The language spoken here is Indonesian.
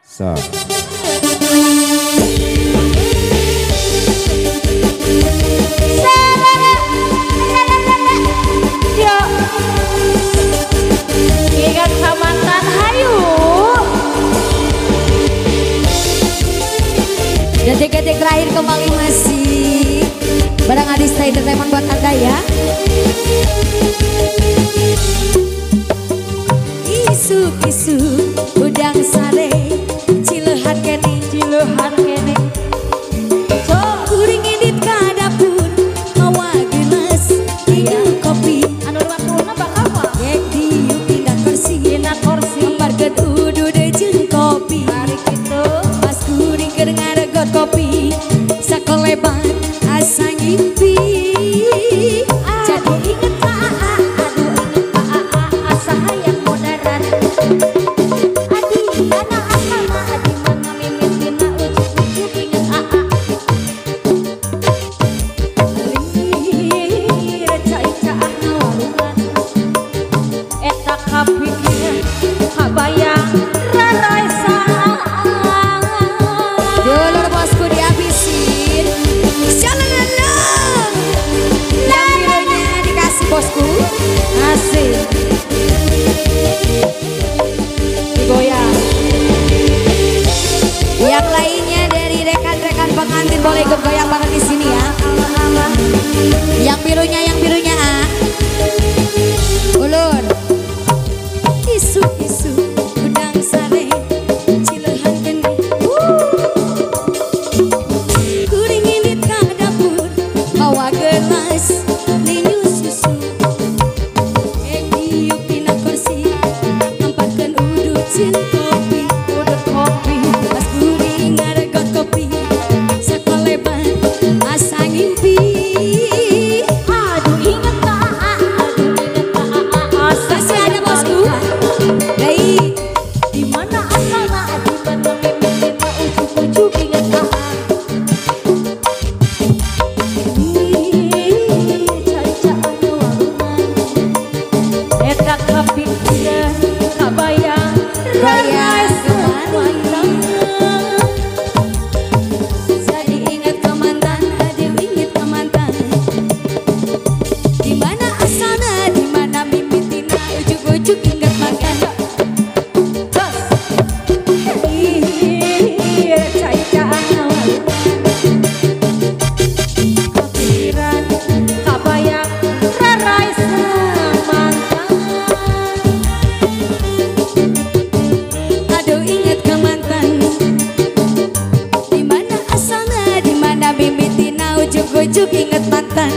So. Ingat samantan hayu. Detik-detik terakhir kembali masih barang Adista Entertainment buat Anda ya. Isu-isu udang sare cilehan kene kuring edit ka dapur mawa gelas iya kopi Anu lapuna bakal apa? yek diuk pindah kursi membarkeun udu jeung kopi Hari gitu. pas kuring keur ngaregot kopi sakoleban asa ngimpi Aduh inget asa hayang modern. Adi anak asama adi mana mimitina ujuk-ujuk inget Ica-ica nawalungan. Eta kapikiran kabayang raraisa. dulur bosku dihabisin shalalala yang birunya dikasih bosku asik digoyang yang lainnya dari rekan-rekan pengantin boleh ikut goyang banget di sini ya yang birunya ulur isu-isu udang sare cilehan kene kuring ilit ka dapur bawa gelas linyu susu yang diuk dina kursi tempatkeun udut jeung kopi pas kuring ngaregot kopi sakoleban asa ngimpi Aduh inget asa masih ada bosku baik di mana asalna adi mana mimitina ujuk-ujuk inget Ica-ica nawalungan. Eta kapikiran kabayang raraisa. jadi ingat ke mantan aduh inget ke mantan di mana asalna di mana mimitina ujuk-ujuk ingat makan Ica-ica nawalungan. Kapikiran kabayang raraisa mantan. aduh inget ke mantan di mana asalna di mana mimitina ujuk-ujuk inget mantan